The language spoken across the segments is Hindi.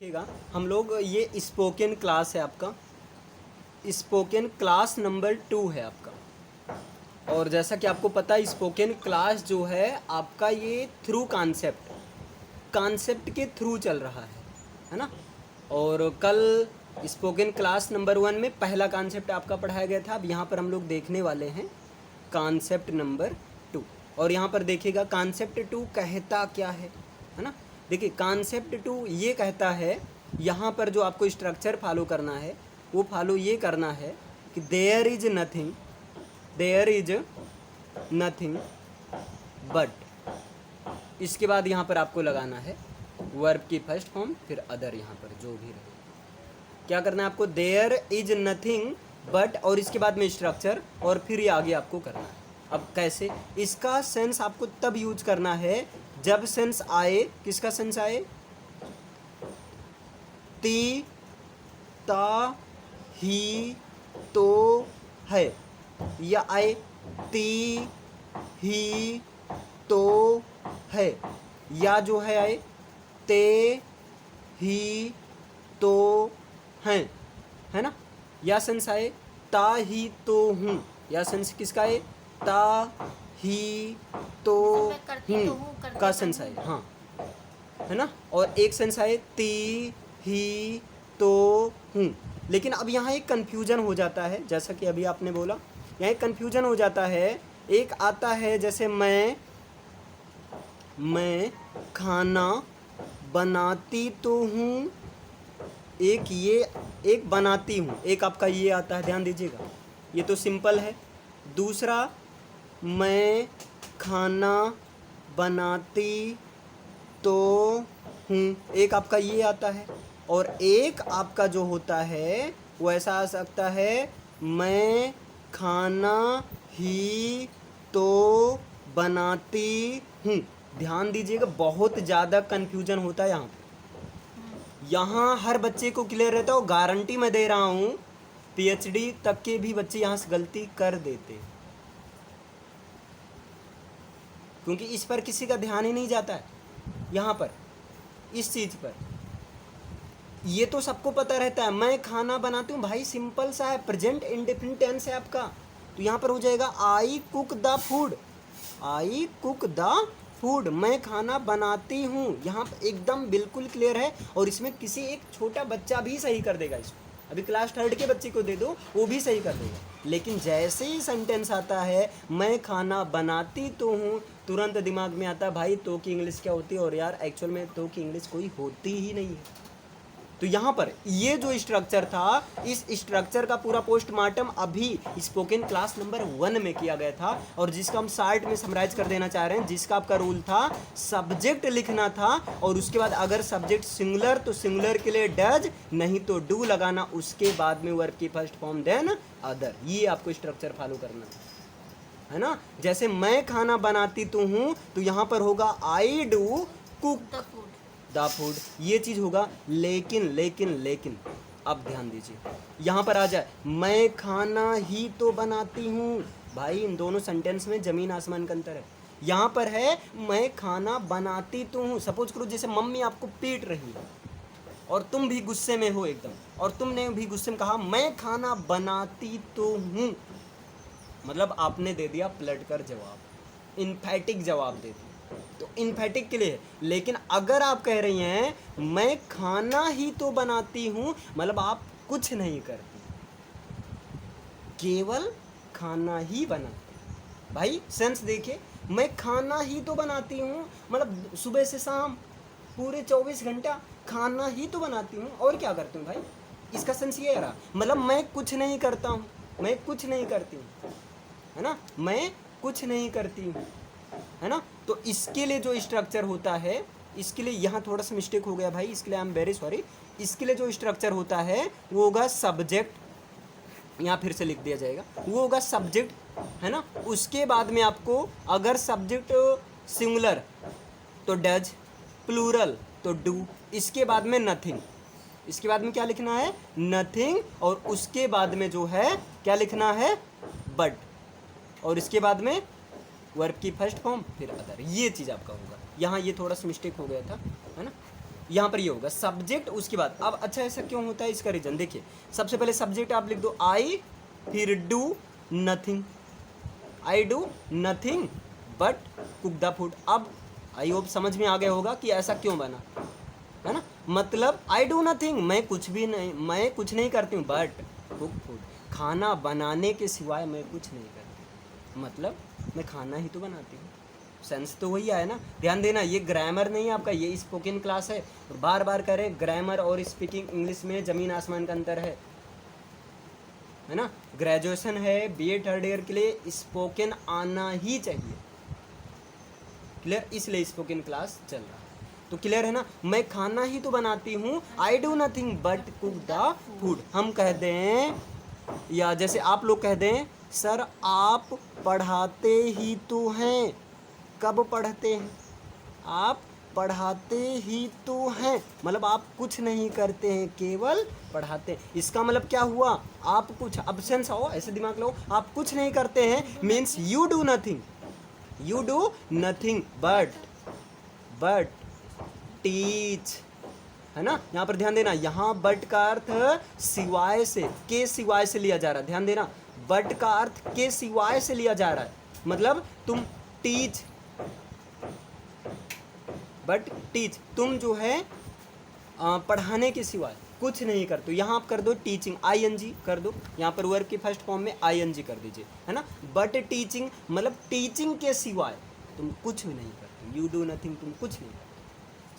देखिएगा हम लोग ये स्पोकन क्लास है आपका, स्पोकन क्लास नंबर 2 है आपका। और जैसा कि आपको पता है स्पोकन क्लास जो है आपका ये थ्रू कॉन्सेप्ट के थ्रू चल रहा है ना। और कल स्पोकन क्लास नंबर 1 में पहला कॉन्सेप्ट आपका पढ़ाया गया था। अब यहाँ पर हम लोग देखने वाले हैं कॉन्सेप्ट नंबर 2। और यहाँ पर देखिएगा कॉन्सेप्ट 2 कहता क्या है ना। देखिए कॉन्सेप्ट 2 ये कहता है, यहाँ पर जो आपको स्ट्रक्चर फॉलो करना है वो फॉलो ये करना है कि देयर इज नथिंग बट, इसके बाद यहाँ पर आपको लगाना है वर्ब की फर्स्ट फॉर्म, फिर अदर यहाँ पर जो भी रहे। क्या करना है आपको, देयर इज नथिंग बट और इसके बाद में स्ट्रक्चर और फिर ये आगे आपको करना है। अब कैसे, इसका सेंस आपको तब यूज करना है जब सेंस आए, किसका सेंस आए, ती ता ही तो है, या आए ती ही तो है, या जो है आए ते ही तो हैं, है ना। या सेंस आए ता ही तो हूँ, या सेंस किसका है, ता ही तो हूँ का सेंस आए, हाँ, है ना। और एक सेंस आए ती ही तो हूँ। लेकिन अब यहाँ एक कन्फ्यूजन हो जाता है, जैसा कि अभी आपने बोला यहाँ एक कन्फ्यूजन हो जाता है। एक आता है जैसे मैं खाना बनाती तो हूँ, एक बनाती हूँ, एक आपका ये आता है, ध्यान दीजिएगा ये तो सिंपल है। दूसरा मैं खाना बनाती तो हूँ, एक आपका ये आता है। और एक आपका जो होता है वो ऐसा आ सकता है, मैं खाना ही तो बनाती हूँ। ध्यान दीजिएगा बहुत ज़्यादा कन्फ्यूजन होता है यहाँ हर बच्चे को क्लियर रहता है, और गारंटी मैं दे रहा हूँ पीएचडी तक के भी बच्चे यहाँ से गलती कर देते, क्योंकि इस पर किसी का ध्यान ही नहीं जाता है। यहाँ पर इस चीज़ पर ये तो सबको पता रहता है, मैं खाना बनाती हूँ, भाई सिंपल सा है, प्रेजेंट इंडेफिनिट टेंस है आपका। तो यहाँ पर हो जाएगा आई कुक द फूड, मैं खाना बनाती हूँ। यहाँ पर एकदम बिल्कुल क्लियर है, और इसमें किसी एक छोटा बच्चा भी सही कर देगा इसको, अभी क्लास 3rd के बच्चे को दे दो वो भी सही कर देगा। लेकिन जैसे ही सेंटेंस आता है मैं खाना बनाती तो हूँ, तुरंत दिमाग में आता है भाई तो की इंग्लिश क्या होती है, और यार एक्चुअल में तो की इंग्लिश कोई होती ही नहीं है। तो यहाँ पर ये जो स्ट्रक्चर था, इस स्ट्रक्चर का पूरा पोस्टमार्टम अभी स्पोकन क्लास नंबर 1 में किया गया था, और जिसका हम शार्ट में समराइज कर देना चाह रहे हैं। जिसका आपका रूल था सब्जेक्ट लिखना था, और उसके बाद अगर सब्जेक्ट सिंगुलर तो सिंगुलर के लिए डज, नहीं तो डू लगाना, उसके बाद में वर्ब की फर्स्ट फॉर्म देन अदर। ये आपको स्ट्रक्चर फॉलो करना है ना। जैसे मैं खाना बनाती तो हूँ, तो यहाँ पर होगा I do cook the food, ये चीज होगा। लेकिन अब ध्यान दीजिए यहाँ पर आ जाए मैं खाना ही तो बनाती हूँ, भाई इन दोनों सेंटेंस में जमीन आसमान का अंतर है। यहाँ पर है मैं खाना बनाती तो हूँ, सपोज करो जैसे मम्मी आपको पीट रही है और तुम भी गुस्से में हो एकदम, और तुमने भी गुस्से में कहा मैं खाना बनाती तो हूँ, मतलब आपने दे दिया पलट कर जवाब, इन्फैटिक जवाब दे दिया, तो इन्फैटिक के लिए। लेकिन अगर आप कह रही हैं मैं खाना ही तो बनाती हूँ, मतलब आप कुछ नहीं करती, केवल खाना ही बनाती। भाई सेंस देखिए, मैं खाना ही तो बनाती हूँ, मतलब सुबह से शाम पूरे 24 घंटा खाना ही तो बनाती हूँ, और क्या करती हूँ भाई, इसका सेंस ये रहा, मतलब मैं कुछ नहीं करता हूँ, मैं कुछ नहीं करती हूँ, है ना, मैं कुछ नहीं करती हूँ, है ना। तो इसके लिए जो स्ट्रक्चर होता है, इसके लिए यहाँ थोड़ा सा मिस्टेक हो गया भाई, इसके लिए आई एम वेरी सॉरी। इसके लिए जो स्ट्रक्चर होता है वो होगा सब्जेक्ट, यहाँ फिर से लिख दिया जाएगा, वो होगा सब्जेक्ट, है ना। उसके बाद में आपको अगर सब्जेक्ट सिंगुलर तो डज, प्लूरल तो डू, इसके बाद में नथिंग, इसके बाद में क्या लिखना है, नथिंग, और उसके बाद में जो है क्या लिखना है, बट, और इसके बाद में वर्ब की फर्स्ट फॉर्म फिर अदर, ये चीज़ आपका होगा। यहाँ ये थोड़ा सा मिस्टेक हो गया था, है ना। यहाँ पर ये होगा सब्जेक्ट, उसके बाद अब अच्छा ऐसा क्यों होता है इसका रीजन देखिए। सबसे पहले सब्जेक्ट आप लिख दो आई, फिर do nothing, I do nothing but cook the food. अब आई होप समझ में आ गया होगा कि ऐसा क्यों बना, है ना। मतलब आई डू नथिंग, मैं कुछ नहीं करती हूँ, बट कुक फूड, खाना बनाने के सिवाय मैं कुछ नहीं करती, मतलब मैं खाना ही तो बनाती हूँ। सेंस तो वही आया ना। ध्यान देना, ये ग्रामर नहीं है आपका, ये स्पोकन क्लास है। और बार बार करें, ग्रामर और स्पीकिंग इंग्लिश में ज़मीन आसमान का अंतर है ना। ग्रेजुएशन है, बीए थर्ड ईयर के लिए स्पोकन आना ही चाहिए। क्लियर, इसलिए स्पोकन क्लास चल रहा है। तो क्लियर है ना, मैं खाना ही तो बनाती हूँ, I do nothing but cook the food. हम कह दें, या जैसे आप लोग कह दें, सर आप पढ़ाते ही तो हैं। कब पढ़ते हैं? आप पढ़ाते ही तो हैं, मतलब आप कुछ नहीं करते हैं, केवल पढ़ाते हैं। इसका मतलब क्या हुआ, आप कुछ अब्सेंस हो, ऐसे दिमाग लो, आप कुछ नहीं करते हैं means you do nothing, you do nothing but teach, है ना। यहाँ पर ध्यान देना, यहाँ बट का अर्थ सिवाय से, के सिवाय से लिया जा रहा है। ध्यान देना, बट का अर्थ के सिवाय से लिया जा रहा है, मतलब तुम टीच, बट टीच, तुम जो है पढ़ाने के सिवाय कुछ नहीं करते। यहाँ आप कर दो टीचिंग, आईएनजी कर दो, यहाँ पर वर्ब की फर्स्ट फॉर्म में आईएनजी कर दीजिए, है ना। बट टीचिंग मतलब टीचिंग के सिवाय तुम कुछ भी नहीं करते, यू डू नथिंग, तुम कुछ नहीं करते।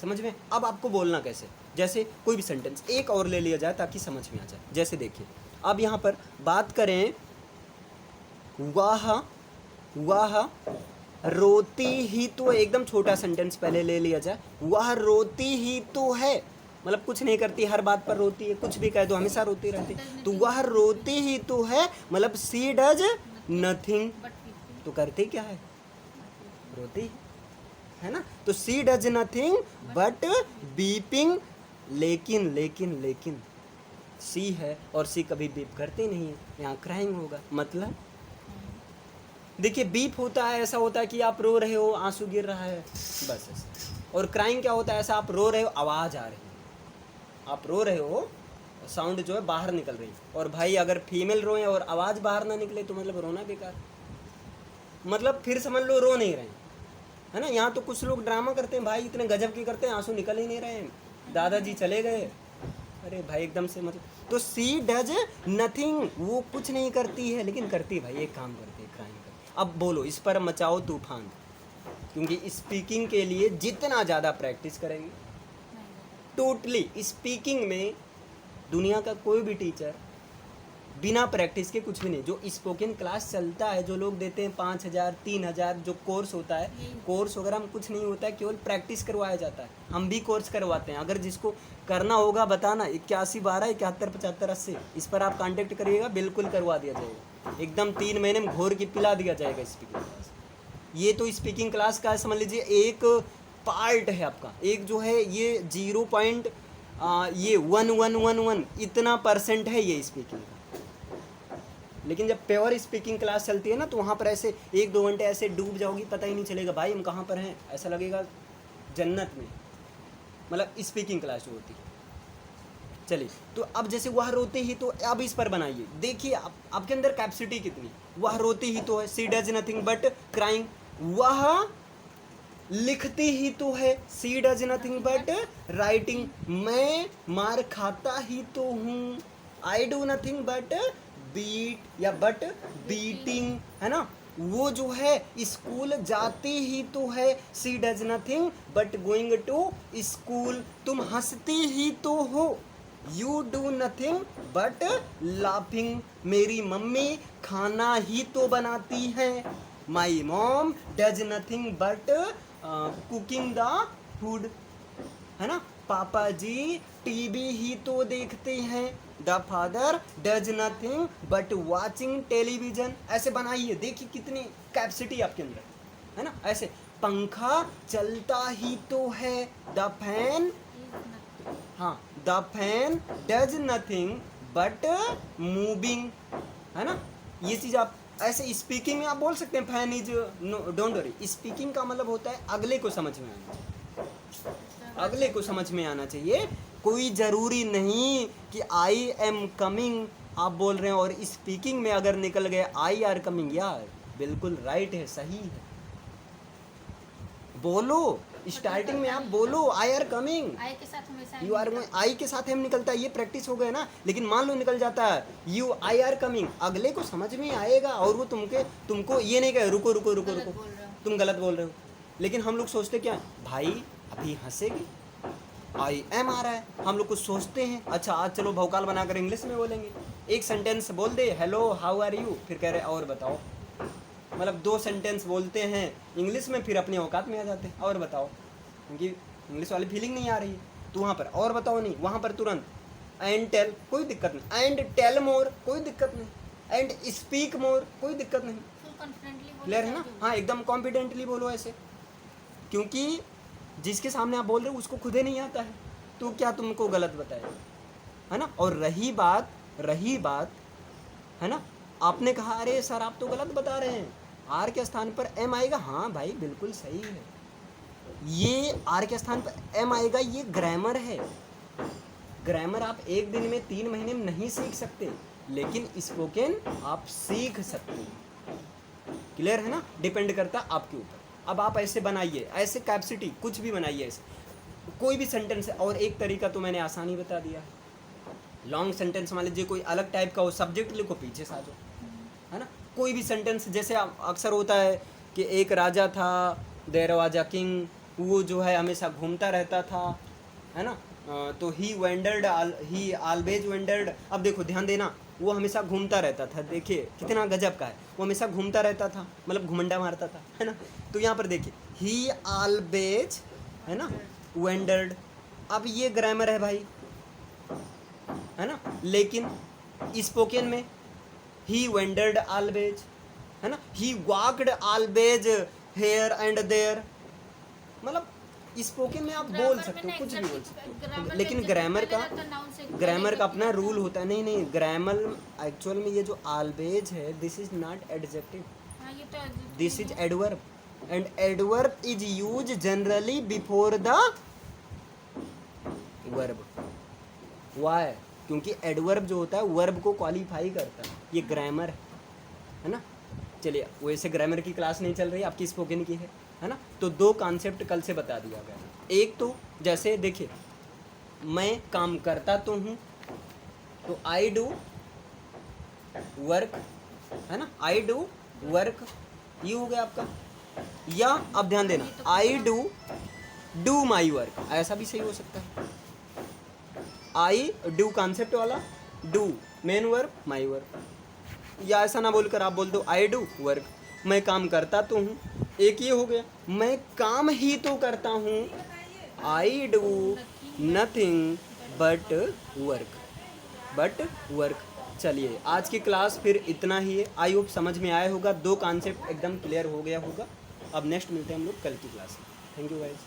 समझ में? अब आपको बोलना कैसे, जैसे कोई भी सेंटेंस एक और ले लिया जाए ताकि समझ में आ जाए। जैसे देखिए, अब यहाँ पर बात करें, वह रोती ही तो, एकदम छोटा सेंटेंस पहले ले लिया जाए, वह रोती ही तो है, मतलब कुछ नहीं करती, हर बात पर रोती है, कुछ भी कह दो हमेशा रोती रहती, तो वह रोती ही तो है, मतलब सी डज नथिंग, तो करती क्या है, रोती है ना। तो सी डज नथिंग बट बीपिंग, लेकिन सी है और सी कभी बीप करती नहीं है, यहाँ क्राइंग होगा। मतलब देखिए, बीप होता है, ऐसा होता है कि आप रो रहे हो, आंसू गिर रहा है, बस ऐसा। और क्राइंग क्या होता है, ऐसा आप रो रहे हो, आवाज़ आ रही है, आप रो रहे हो, साउंड जो है बाहर निकल रही है। और भाई अगर फीमेल रोए और आवाज़ बाहर ना निकले तो मतलब रोना बेकार, मतलब फिर समझ लो रो नहीं रहे, है ना। यहाँ तो कुछ लोग ड्रामा करते हैं भाई, इतने गजब की करते हैं, आंसू निकल ही नहीं रहे हैं, दादाजी चले गए, अरे भाई एकदम से, मतलब तो सी डज नथिंग, वो कुछ नहीं करती है लेकिन करती है भाई, एक काम करती है, क्राइम करती है। अब बोलो, इस पर मचाओ तूफान, क्योंकि स्पीकिंग के लिए जितना ज़्यादा प्रैक्टिस करेंगे, टोटली स्पीकिंग में दुनिया का कोई भी टीचर बिना प्रैक्टिस के कुछ भी नहीं। जो स्पोकन क्लास चलता है, जो लोग देते हैं 5,000 3,000 जो कोर्स होता है, कोर्स वगैरह में कुछ नहीं होता है, केवल प्रैक्टिस करवाया जाता है। हम भी कोर्स करवाते हैं, अगर जिसको करना होगा बताना, 81 12 71 75 80, इस पर आप कांटेक्ट करिएगा, बिल्कुल करवा दिया जाएगा, एकदम 3 महीने में घोर के पिला दिया जाएगा स्पीकिंग क्लास। ये तो स्पीकिंग क्लास का समझ लीजिए एक पार्ट है आपका, एक जो है ये 0.1111 इतना % है ये स्पीकिंग का। लेकिन जब प्योर स्पीकिंग क्लास चलती है ना, तो वहाँ पर ऐसे 1-2 घंटे ऐसे डूब जाओगी, पता ही नहीं चलेगा भाई हम कहाँ पर हैं, ऐसा लगेगा जन्नत में, मतलब स्पीकिंग क्लास जो होती है। चलिए, तो अब जैसे वह रोती ही तो, अब इस पर बनाइए, देखिए आपके अंदर कैपेसिटी कितनी। वह रोती ही तो है, she does nothing but crying, वह लिखती ही तो है, she does nothing but writing, मैं मार खाता ही तो हूँ, I do nothing but beat या बट बीटिंग, है ना। वो जो है स्कूल जाती ही तो है, she does nothing but going to school, तुम हंसती ही तो हो, you do nothing but laughing, मेरी मम्मी खाना ही तो बनाती है, my mom does nothing but cooking the food, है ना। पापा जी टीवी ही तो देखते हैं, the father does nothing but watching television. ऐसे बनाइए, देखिए कितनी कैपेसिटी आपके अंदर, है ना। ऐसे पंखा चलता ही तो है, द फैन, हाँ, the fan does nothing but moving, है ना। ये चीज़ आप ऐसे स्पीकिंग में आप बोल सकते हैं, fan is no, don't worry. Speaking का मतलब होता है अगले को समझ में आना, अगले को समझ में आना चाहिए। कोई ज़रूरी नहीं कि आई एम कमिंग आप बोल रहे हैं और स्पीकिंग में अगर निकल गए आई आर कमिंग, यार बिल्कुल राइट है, सही है, बोलो स्टार्टिंग में आप बोलो आई आर कमिंग, आई के साथ हमेशा यू आर गोइंग, आई के साथ एम निकलता है, ये प्रैक्टिस हो गया ना। लेकिन मान लो निकल जाता है यू आई आर कमिंग, अगले को समझ में आएगा और वो तुमको ये नहीं कहे रुको रुको रुको गलत रुको, बोल रहे हो। तुम गलत बोल रहे हो। लेकिन हम लोग सोचते क्या भाई अभी हंसेगी, आई एम आ रहा है, हम लोग कुछ सोचते हैं अच्छा आज चलो भौकाल बनाकर इंग्लिश में बोलेंगे। एक सेंटेंस बोल दे हेलो हाउ आर यू, फिर कह रहे और बताओ, मतलब 2 सेंटेंस बोलते हैं इंग्लिश में फिर अपनी औकात में आ जाते हैं और बताओ, क्योंकि इंग्लिश वाली फीलिंग नहीं आ रही है। तो वहाँ पर और बताओ नहीं, वहाँ पर तुरंत एंड टेल कोई दिक्कत नहीं, एंड टेल मोर कोई दिक्कत नहीं, एंड स्पीक मोर कोई दिक्कत नहीं। फुल कॉन्फिडेंटली बोलो। क्लियर है ना? हाँ एकदम कॉन्फिडेंटली बोलो ऐसे, क्योंकि जिसके सामने आप बोल रहे हो उसको खुद ही नहीं आता है तो क्या तुमको गलत बताएगा, है ना। और रही बात है ना, आपने कहा अरे सर आप तो गलत बता रहे हैं, आर के स्थान पर एम आएगा, हाँ भाई बिल्कुल सही है, ये आर के स्थान पर एम आएगा, ये ग्रामर है। ग्रामर आप एक दिन में 3 महीने में नहीं सीख सकते, लेकिन स्पोकन आप सीख सकते हैं। क्लियर है ना? डिपेंड करता है आपके ऊपर। अब आप ऐसे बनाइए, ऐसे कैपेसिटी कुछ भी बनाइए, ऐसे कोई भी सेंटेंस है। और एक तरीका तो मैंने आसानी बता दिया, लॉन्ग सेंटेंस मान लीजिए कोई अलग टाइप का हो, सब्जेक्ट लिखो पीछे से आ जाओ, है ना। कोई भी सेंटेंस जैसे अक्सर होता है कि एक राजा था, देयर वाज अ किंग, वो जो है हमेशा घूमता रहता था, है ना। तो ही वेंडर्ड, ही ऑलवेज वेंडर्ड। अब देखो ध्यान देना, वो हमेशा घूमता रहता था, देखिए कितना गजब का है, वो हमेशा घूमता रहता था मतलब घुमंडा मारता था, है ना। तो यहाँ पर देखिए ही ऑलवेज, है ना, वेंडर्ड। अब ये ग्रामर है भाई, है ना। लेकिन स्पोकन में ही वेंडर्ड ऑलवेज, है ना, he walked always here and there, मतलब स्पोकन में आप बोल सकते हो, कुछ भी बोल सकते हो। लेकिन ग्रामर का अपना रूल होता है। नहीं ग्रामर एक्चुअल में ये जो ऑलवेज है this is not adjective, this is adverb, and adverb is use generally before the verb. Why? क्योंकि एडवर्ब जो होता है वर्ब को क्वालिफाई करता है, ये ग्रामर है ना। चलिए वैसे ग्रामर की क्लास नहीं चल रही, आपकी स्पोकन की है ना। तो 2 कॉन्सेप्ट कल से बता दिया गया। एक तो जैसे देखिए मैं काम करता तो हूँ, तो आई डू वर्क, है ना, आई डू वर्क, ये हो गया आपका। या अब ध्यान देना आई डू माई वर्क, ऐसा भी सही हो सकता है। आई डू कॉन्सेप्ट वाला, do main verb my verb, या ऐसा ना बोलकर आप बोल दो आई डू वर्क, मैं काम करता तो हूँ, एक ये हो गया मैं काम ही तो करता हूँ, I do nothing but work. चलिए आज की क्लास फिर इतना ही है, आई होप समझ में आया होगा, 2 कॉन्सेप्ट एकदम क्लियर हो गया होगा। अब नेक्स्ट मिलते हैं हम लोग कल की क्लास में। Thank you guys.